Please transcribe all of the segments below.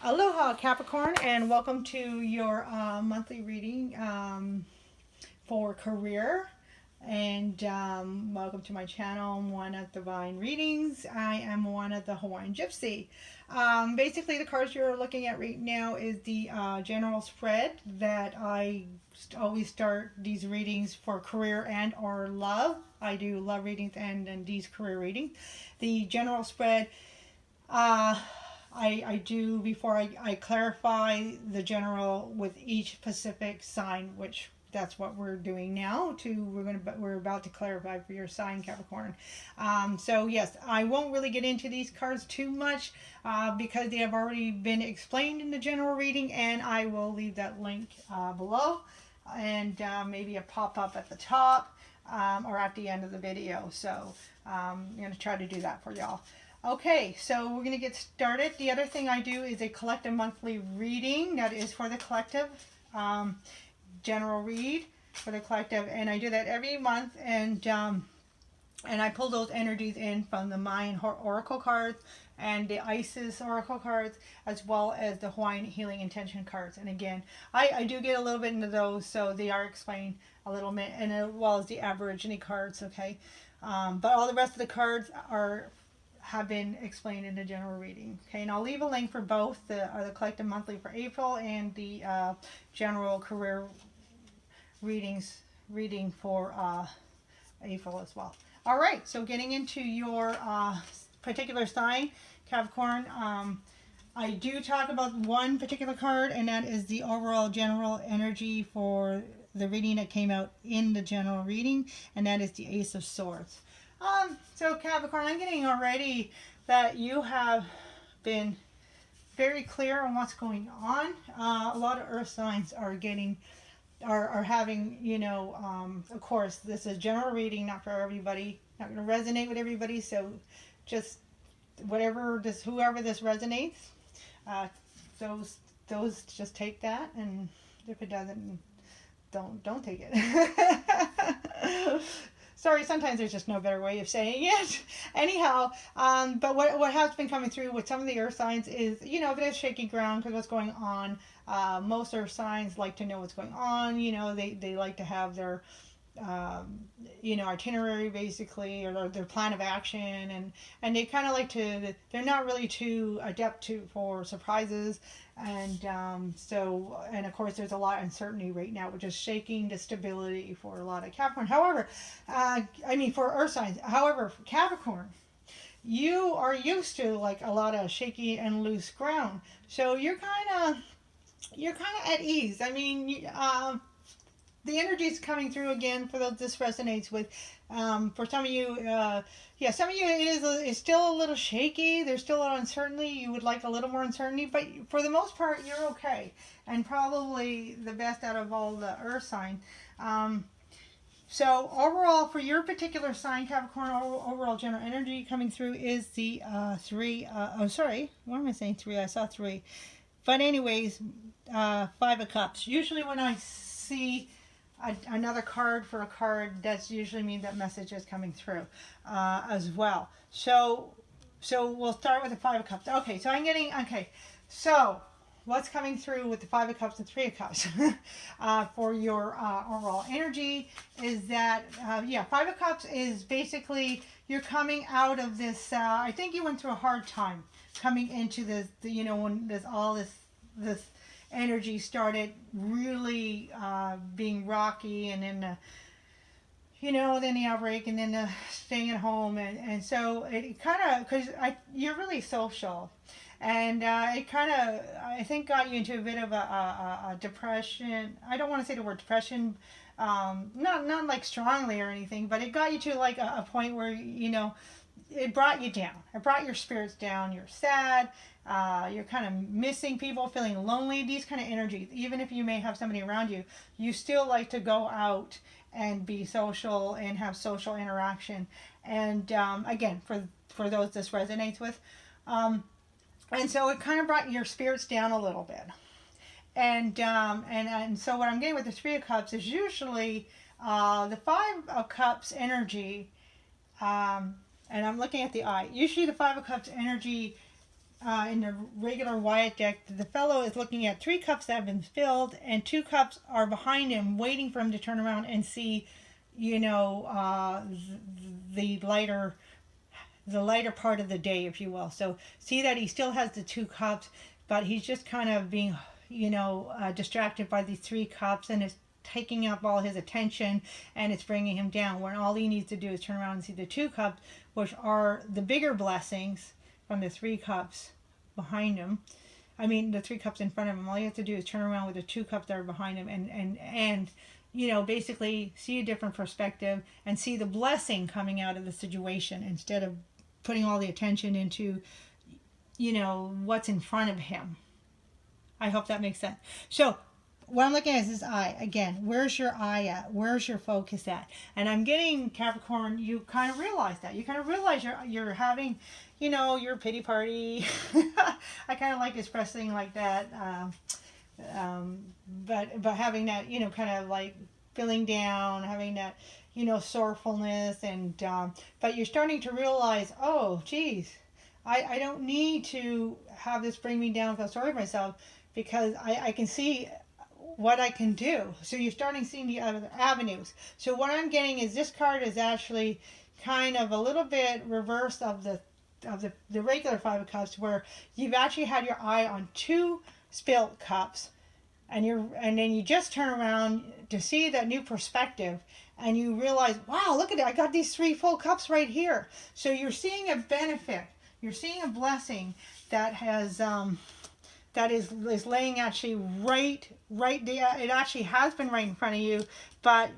Aloha Capricorn, and welcome to your monthly reading for career, and welcome to my channel, Moana Divine Readings. I am Moana the Hawaiian Gypsy. Basically the cards you're looking at right now is the general spread that I always start these readings for career and or love. I do love readings and these career readings. The general spread I do before I clarify the general with each specific sign, which that's what we're doing now. We're about to clarify for your sign, Capricorn. So yes, I won't really get into these cards too much because they have already been explained in the general reading, and I will leave that link below, and maybe a pop-up at the top or at the end of the video. So I'm going to try to do that for y'all. Okay, so we're going to get started. The other thing I do is a collective monthly reading that is for the collective, general read for the collective, and I do that every month, and I pull those energies in from the Mayan Oracle cards and the Isis Oracle cards, as well as the Hawaiian Healing Intention cards. And again, I do get a little bit into those, so they are explained a little bit, and as well as the Aborigine cards, okay? But all the rest of the cards have been explained in the general reading. Okay, and I'll leave a link for both the collective monthly for April and the general career reading for April as well. All right, so getting into your particular sign, Capricorn, I do talk about one particular card, and that is the overall general energy for the reading that came out in the general reading, and that is the Ace of Swords. So Capricorn, I'm getting already that you have been very clear on what's going on. A lot of earth signs are having, you know, of course, this is general reading, not for everybody, not going to resonate with everybody. So just whoever this resonates, those just take that, and if it doesn't, don't take it. Sorry, sometimes there's just no better way of saying it. Anyhow, but what has been coming through with some of the earth signs is, you know, a bit of shaky ground because what's going on. Most earth signs like to know what's going on. You know, they like to have their, you know, itinerary basically, or their plan of action, and they kind of like to, they're not really too adept for surprises. And so, and of course there's a lot of uncertainty right now, which is shaking the stability for a lot of Capricorn. However, for earth signs. However, for Capricorn, you are used to like a lot of shaky and loose ground, so you're kind of at ease. I mean, the energy is coming through again for those this resonates with. For some of you, some of you it's still a little shaky. There's still a lot of uncertainty. You would like a little more uncertainty, but for the most part, you're okay, and probably the best out of all the earth sign. So overall, for your particular sign, Capricorn, overall general energy coming through is the three. Oh, sorry, why am I saying three? I saw three, but anyways, 5 of Cups. Usually, when I see another card for a card, that's usually means that message is coming through as well. So we'll start with the 5 of Cups. Okay, so I'm getting, okay, so what's coming through with the 5 of Cups and 3 of Cups for your overall energy is that, 5 of Cups is basically you're coming out of this, I think you went through a hard time coming into this, you know, when this energy started really being rocky, and then then the outbreak, and then the staying at home, and so it kind of, because you're really social, and it kind of, I think, got you into a bit of a depression. I don't want to say the word depression, not like strongly or anything, but it got you to like a point where, you know, it brought you down. It brought your spirits down. You're sad. You're kind of missing people, feeling lonely. These kind of energies. Even if you may have somebody around you, you still like to go out and be social and have social interaction. And again, for those this resonates with, and so it kind of brought your spirits down a little bit. And so what I'm getting with the 3 of Cups is usually the 5 of Cups energy. And I'm looking at the eye. Usually the 5 of Cups energy in the regular Wyatt deck, the fellow is looking at 3 cups that have been filled, and 2 cups are behind him, waiting for him to turn around and see, you know, the lighter part of the day, if you will. So see that he still has the 2 cups, but he's just kind of being, you know, distracted by these 3 cups, and it's taking up all his attention, and it's bringing him down, when all he needs to do is turn around and see the 2 cups, which are the bigger blessings from the 3 cups behind him. I mean, the 3 cups in front of him. All you have to do is turn around with the 2 cups that are behind him, and you know, basically see a different perspective and see the blessing coming out of the situation, instead of putting all the attention into, you know, what's in front of him. I hope that makes sense. So what I'm looking at is this eye. Again, where's your eye at? Where's your focus at? And I'm getting, Capricorn, you kind of realize that. You kind of realize you're having, you know, your pity party. I kind of like expressing like that. But having that, you know, kind of like feeling down, having that, you know, sorrowfulness, and but you're starting to realize, oh geez, I don't need to have this bring me down, feel sorry for myself, because I can see what I can do. So you're starting seeing the other avenues. So what I'm getting is this card is actually kind of a little bit reverse of the regular 5 of Cups, where you've actually had your eye on 2 spilt cups, and then you just turn around to see that new perspective, and you realize, wow, look at it, I got these 3 full cups right here. So you're seeing a benefit, you're seeing a blessing that has that is laying actually right there. It actually has been right in front of you, but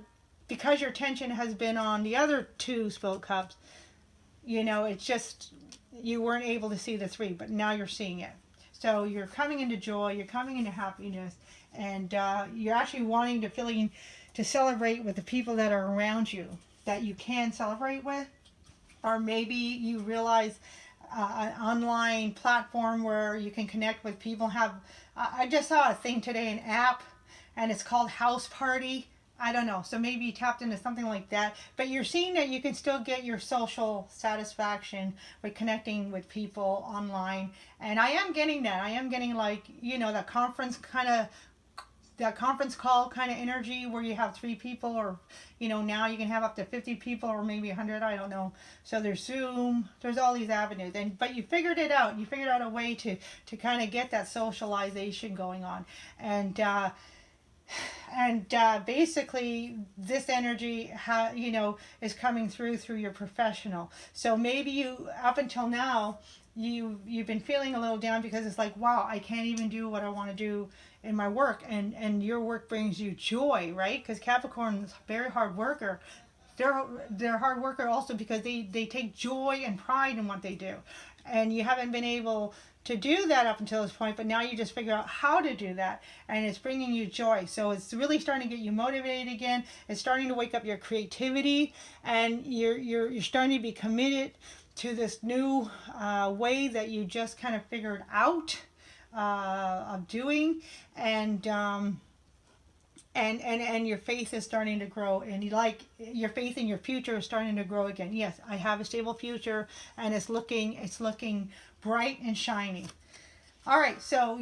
because your attention has been on the other 2 spilt cups, you know, it's just, you weren't able to see the 3, but now you're seeing it. So you're coming into joy, you're coming into happiness, and you're actually wanting to celebrate with the people that are around you, that you can celebrate with. Or maybe you realize an online platform where you can connect with people. I just saw a thing today, an app, and it's called House Party. I don't know, so maybe you tapped into something like that, but you're seeing that you can still get your social satisfaction with connecting with people online. And I am getting that. I am getting, like, you know, that conference call kind of energy, where you have 3 people, or, you know, now you can have up to 50 people, or maybe 100, I don't know. So there's Zoom, there's all these avenues, but you figured it out. You figured out a way to kind of get that socialization going on. And basically this energy you know, is coming through your professional. So maybe you, up until now, you've been feeling a little down, because it's like, wow, I can't even do what I want to do in my work, and your work brings you joy, right? Because Capricorn is a very hard worker. They're hard worker also because they take joy and pride in what they do, and you haven't been able to do that up until this point, but now you just figure out how to do that, and it's bringing you joy. So it's really starting to get you motivated again. It's starting to wake up your creativity, and you're starting to be committed to this new way that you just kind of figured out of doing, and your faith is starting to grow, and your faith in your future is starting to grow again. Yes, I have a stable future, and it's looking bright and shiny. All right, so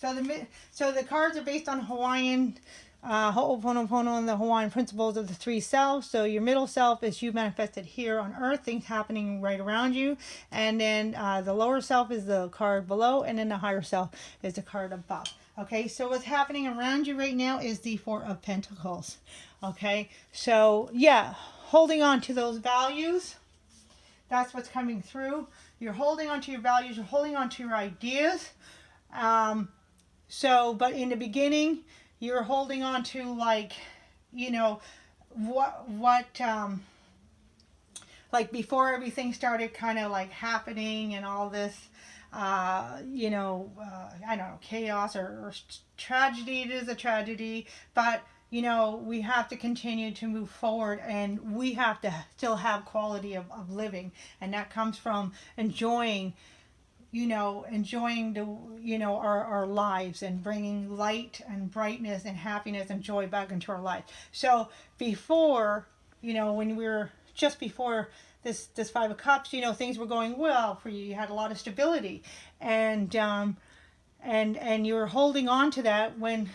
the cards are based on Hawaiian, Ho'o Pono Pono, and the Hawaiian principles of the 3 selves. So your middle self is you manifested here on earth, things happening right around you, and then the lower self is the card below, and then the higher self is the card above. Okay, so what's happening around you right now is the 4 of Pentacles. Okay, so yeah, holding on to those values, that's what's coming through. You're holding on to your values, you're holding on to your ideas. But in the beginning, you're holding on to, like, you know, like before everything started kind of like happening and all this, you know, I don't know, chaos or tragedy. It is a tragedy, but, you know, we have to continue to move forward, and we have to still have quality of living, and that comes from enjoying our lives, and bringing light and brightness and happiness and joy back into our life. So before, you know, when we were just before this Five of Cups, you know, things were going well for you. You had a lot of stability, and you were holding on to that when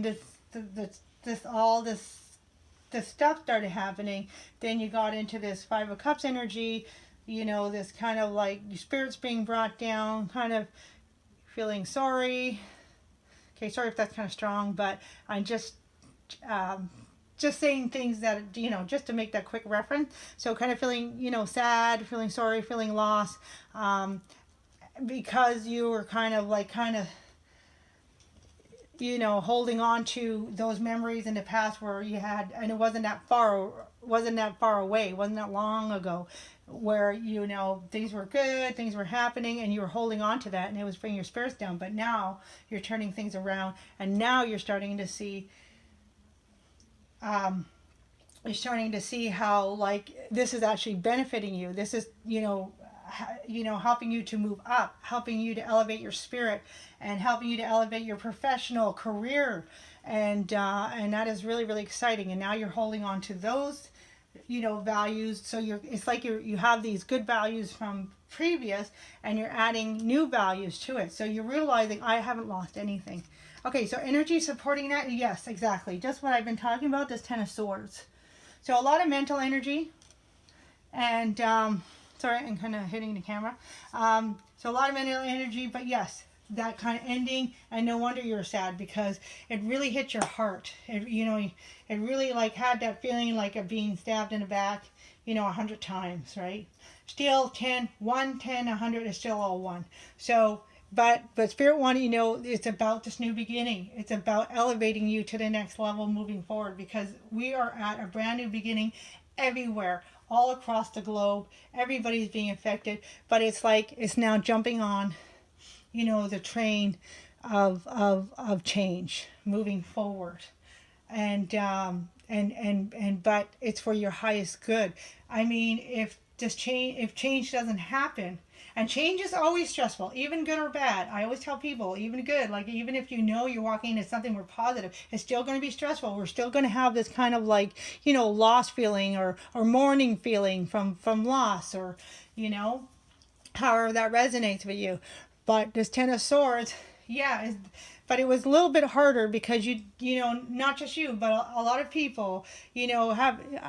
this stuff started happening. Then you got into this Five of Cups energy, you know, this kind of like your spirits being brought down, kind of feeling sorry. Okay, sorry if that's kind of strong, but I'm just saying things that, you know, just to make that quick reference. So kind of feeling, you know, sad, feeling sorry, feeling lost, because you were kind of, you know, holding on to those memories in the past where you had, and it wasn't that far away, wasn't that long ago, where, you know, things were good, things were happening, and you were holding on to that, and it was bringing your spirits down. But now you're turning things around, and now you're starting to see, how, like, this is actually benefiting you. This is, you know, helping you to move up, helping you to elevate your spirit, and helping you to elevate your professional career, and that is really, really exciting. And now you're holding on to those, you know, values. So it's like you have these good values from previous, and you're adding new values to it. So you're realizing, I haven't lost anything. Okay, so energy supporting that, yes, exactly, just what I've been talking about, this Ten of Swords. So a lot of mental energy, and sorry, I'm kind of hitting the camera. So a lot of mental energy, but yes, that kind of ending, and no wonder you're sad, because it really hit your heart. You know, it really like had that feeling like of being stabbed in the back, you know, 100 times, right? Still 10, 100 is still all one. So, but Spirit wanted, you know, it's about this new beginning. It's about elevating you to the next level moving forward, because we are at a brand new beginning everywhere, all across the globe. Everybody's being affected, but it's like it's now jumping on, you know, the train of change moving forward, and but it's for your highest good. I mean, if change doesn't happen, and change is always stressful, even good or bad. I always tell people, even good, like even if you know you're walking into something more positive, it's still going to be stressful. We're still going to have this kind of like, you know, loss feeling or mourning feeling from loss, or, you know, however that resonates with you. But this Ten of Swords, yeah, but it was a little bit harder because you know, not just you, but a lot of people, you know,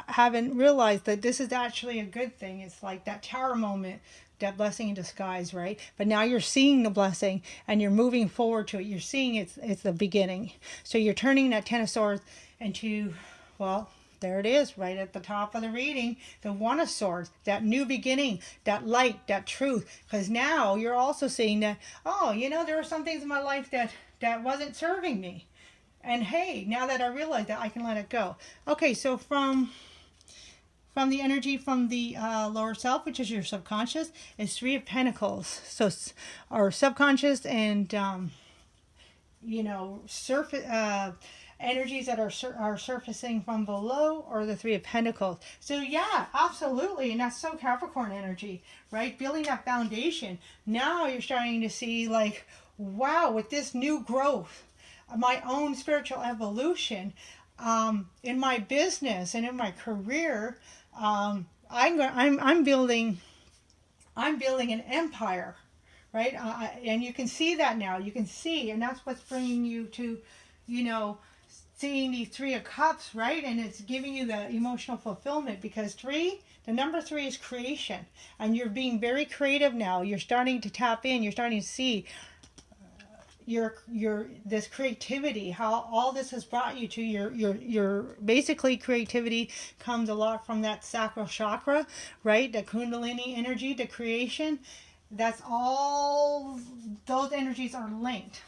haven't realized that this is actually a good thing. It's like that Tower moment, that blessing in disguise, right? But now you're seeing the blessing, and you're moving forward to it. You're seeing it's the beginning. So you're turning that Ten of Swords into, well, there it is, right at the top of the reading, the One of Swords, that new beginning, that light, that truth. Because now you're also seeing that, oh, you know, there are some things in my life that wasn't serving me. And hey, now that I realize that, I can let it go. Okay, so from the energy from the lower self, which is your subconscious, is Three of Pentacles. So our subconscious and, you know, energies that are surfacing from below, or the Three of Pentacles. So yeah, absolutely. And that's so Capricorn energy, right? Building that foundation. Now you're starting to see like, wow, with this new growth, my own spiritual evolution, in my business and in my career, I'm building an empire, right? And you can see that now. You can see, and that's what's bringing you to, you know, seeing these Three of Cups, right? And it's giving you the emotional fulfillment, because the number 3 is creation, and you're being very creative now. You're starting to tap in. You're starting to see your this creativity, how all this has brought you to your basically creativity comes a lot from that sacral chakra, right? The Kundalini energy, the creation. That's all, those energies are linked.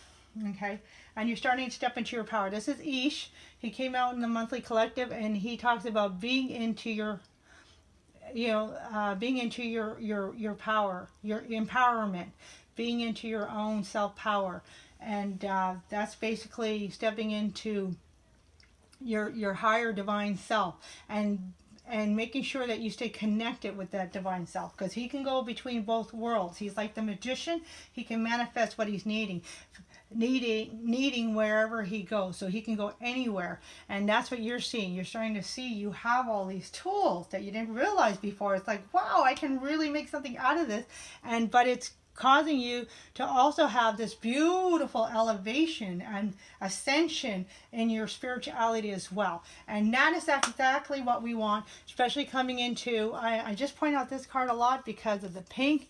Okay, and you're starting to step into your power. This is Ish. He came out in the monthly collective, and he talks about being into your, you know, being into your power, your empowerment, being into your own self power, and that's basically stepping into your higher divine self, and making sure that you stay connected with that divine self, because he can go between both worlds. He's like the magician. He can manifest what he's needing. needing wherever he goes, so he can go anywhere. And that's what you're seeing. You're starting to see you have all these tools that you didn't realize before. It's like, wow, I can really make something out of this. But it's causing you to also have this beautiful elevation and ascension in your spirituality as well. And that is exactly what we want, especially coming into, I just point out this card a lot because of the pink.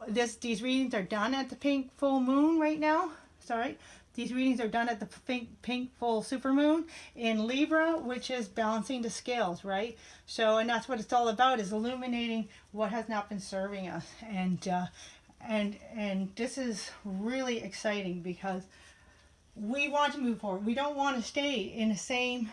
These readings are done at the pink full moon right now. Sorry, these readings are done at the pink full supermoon in Libra, which is balancing the scales, right? So, and that's what it's all about, is illuminating what has not been serving us. And this is really exciting because we want to move forward. We don't want to stay in the same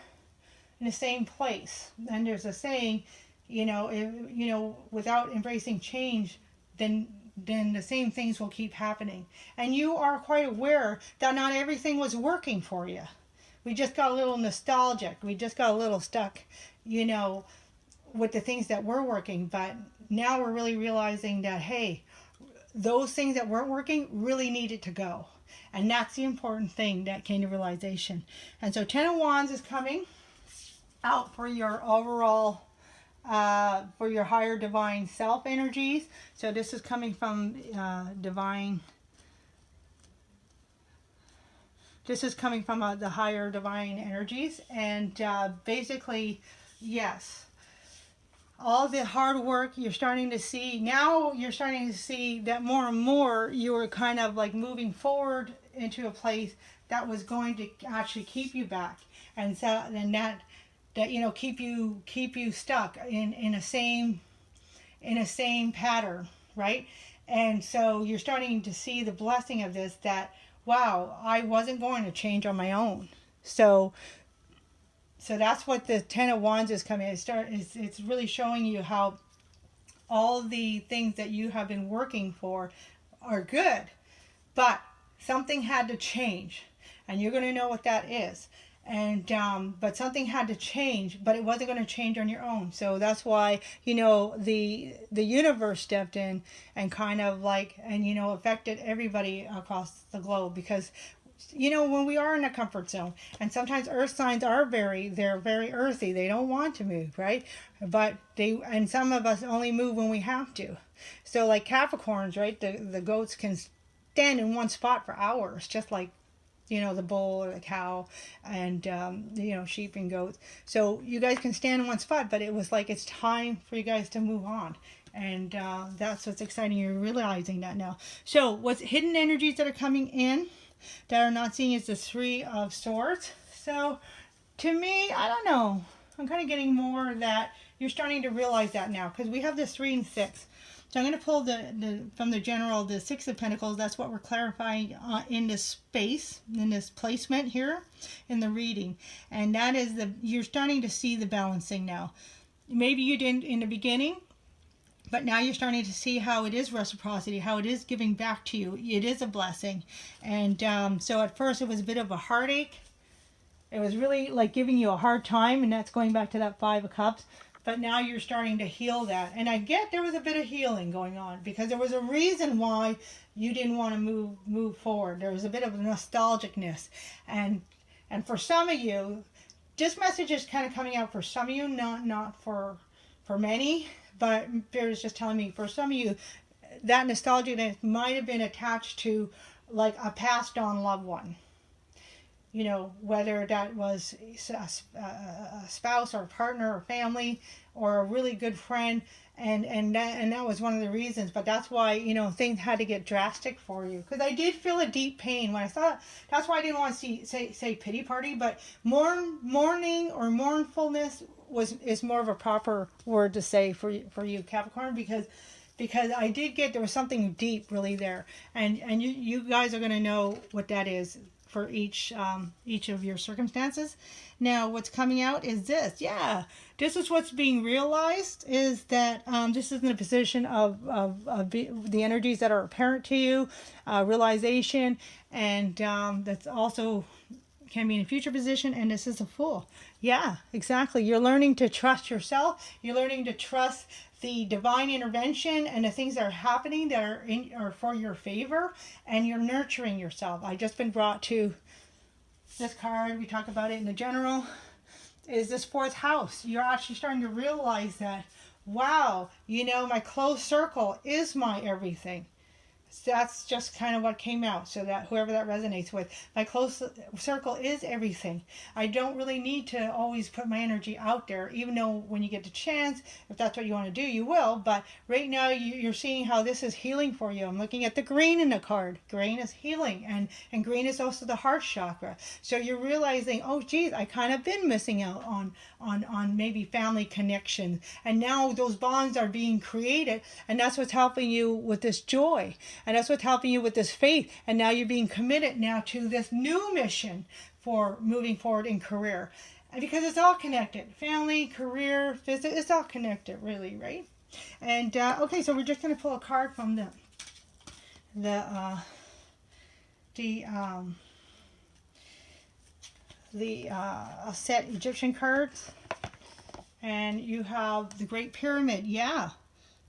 place. And there's a saying, without embracing change, then the same things will keep happening. And you are quite aware that not everything was working for you. We just got a little nostalgic. We just got a little stuck, with the things that were working. But now we're really realizing that, hey, those things that weren't working really needed to go. And that's the important thing that came to realization. And so 10 of Wands is coming out for your overall for your higher divine self energies. So this is coming from the higher divine energies. And basically, yes, all the hard work you're starting to see now, you're starting to see that more and more you are kind of like moving forward into a place that was going to actually keep you back. And so then that keep you stuck in a same pattern, right? And so you're starting to see the blessing of this, that wow, I wasn't going to change on my own. So that's what the 10 of Wands is coming. It's really showing you how all the things that you have been working for are good, but something had to change, and you're going to know what that is. And but something had to change, but it wasn't going to change on your own. So that's why the universe stepped in and kind of affected everybody across the globe, because when we are in a comfort zone, and sometimes earth signs they're very earthy, they don't want to move, right? But and some of us only move when we have to. So like Capricorns, right, the goats can stand in one spot for hours, just like the bull or the cow, and sheep and goats. So you guys can stand in one spot, but it was like it's time for you guys to move on. And that's what's exciting. You're realizing that now. So what's hidden energies that are coming in that are not seeing is the 3 of Swords. So to me, I don't know, I'm kind of getting more that you're starting to realize that now, because we have this 3 and 6. So I'm going to pull from the general, the 6 of Pentacles. That's what we're clarifying in this space, in this placement here in the reading. And that is you're starting to see the balancing now. Maybe you didn't in the beginning, but now you're starting to see how it is reciprocity, how it is giving back to you. It is a blessing. And so at first it was a bit of a heartache. It was really like giving you a hard time, and that's going back to that 5 of Cups. But now you're starting to heal that. And I get there was a bit of healing going on, because there was a reason why you didn't want to move forward. There was a bit of nostalgicness. And for some of you, this message is kind of coming out for some of you, not for many. But Spirit is just telling me, for some of you, that nostalgia might have been attached to like a passed on loved one. Whether that was a spouse or a partner or family or a really good friend, and that was one of the reasons. But that's why things had to get drastic for you, because I did feel a deep pain when I thought. That's why I didn't want to say pity party, but mourning or mournfulness is more of a proper word to say for you, Capricorn, because I did get, there was something deep really there, and you guys are going to know what that is for each of your circumstances. Now what's coming out is this. Yeah, this is what's being realized, is that this is in a position of the energies that are apparent to you, realization, and that's also can be in a future position, and this is a Fool. Yeah, exactly. You're learning to trust yourself. You're learning to trust the divine intervention and the things that are happening that are for your favor, and you're nurturing yourself. I just been brought to this card. We talk about it in the general. Is this 4th house. You're actually starting to realize that, wow, you know, my close circle is my everything. That's just kind of what came out. So that whoever that resonates with, my close circle is everything. I don't really need to always put my energy out there, even though when you get the chance, if that's what you want to do, you will. But right now you're seeing how this is healing for you. I'm looking at the green in the card. Green is healing, and green is also the heart chakra. So you're realizing, oh geez, I kind of been missing out on maybe family connection, and now those bonds are being created, and that's what's helping you with this joy. And that's what's helping you with this faith. And now you're being committed now to this new mission for moving forward in career. And because it's all connected. Family, career, physics, it's all connected really, right? And okay, so we're just going to pull a card from the set Egyptian cards. And you have the Great Pyramid. Yeah.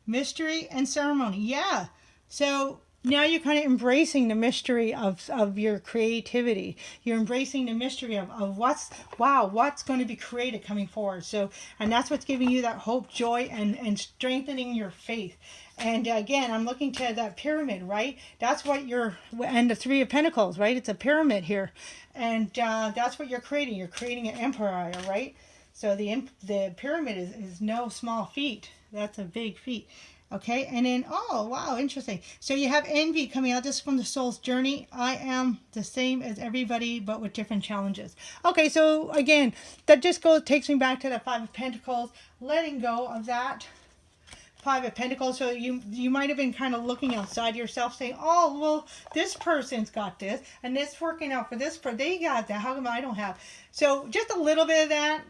Mystery and ceremony. Yeah. So now you're kind of embracing the mystery of your creativity. You're embracing the mystery of what's going to be created coming forward. So, and that's what's giving you that hope, joy, and strengthening your faith. And again, I'm looking to that pyramid, right? That's what and the 3 of Pentacles, right? It's a pyramid here. And that's what you're creating. You're creating an empire, right? So the pyramid is no small feat. That's a big feat. Okay, and then, oh, wow, interesting. So you have envy coming out. This is from the soul's journey. I am the same as everybody, but with different challenges. Okay, so again, that just takes me back to the 5 of Pentacles, letting go of that 5 of Pentacles. So you might have been kind of looking outside yourself saying, oh, well, this person's got this, and this working out for this person. They got that. How come I don't have? So just a little bit of that.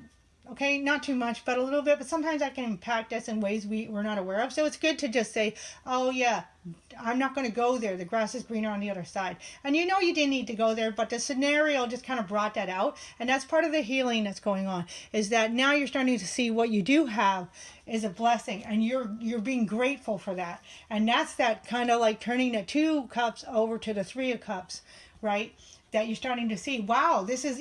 Okay, not too much, but a little bit. But sometimes that can impact us in ways we're not aware of. So it's good to just say, oh, yeah, I'm not going to go there. The grass is greener on the other side. And you know you didn't need to go there, but the scenario just kind of brought that out. And that's part of the healing that's going on, is that now you're starting to see what you do have is a blessing. And you're being grateful for that. And that's that kind of like turning the 2 cups over to the 3 of cups, right? That you're starting to see, wow, this is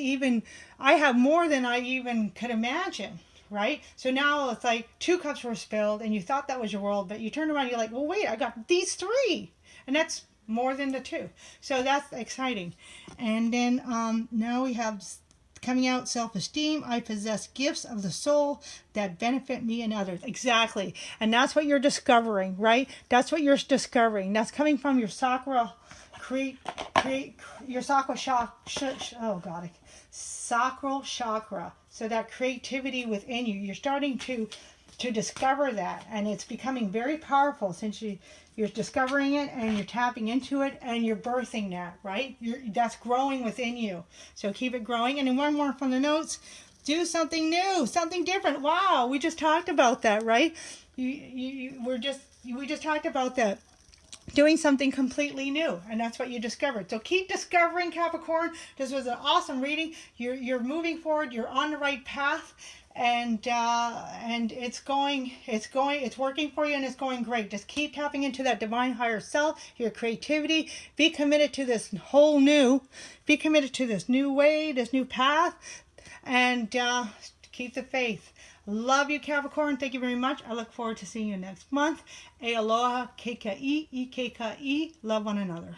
I have more than I even could imagine, right? So now it's like 2 cups were spilled and you thought that was your world, but you turn around and you're like, well, wait, I got these 3. And that's more than the 2. So that's exciting. And then now we have coming out self-esteem. I possess gifts of the soul that benefit me and others. Exactly. And that's what you're discovering, right? That's what you're discovering. That's coming from your sacral. Create your sacral chakra. So that creativity within you, you're starting to discover that, and it's becoming very powerful since you're discovering it and you're tapping into it and you're birthing that, right? That's growing within you. So keep it growing. And then one more from the notes: do something new, something different. Wow, we just talked about that, right? We just talked about that. Doing something completely new, and that's what you discovered. So keep discovering, Capricorn. This was an awesome reading. You're moving forward. You're on the right path, and it's working for you, and it's going great. Just keep tapping into that divine higher self, your creativity. Be committed to this be committed to this new way, this new path, and keep the faith. Love you, Capricorn. Thank you very much. I look forward to seeing you next month. Aloha, keika'i, i keika'i. Love one another.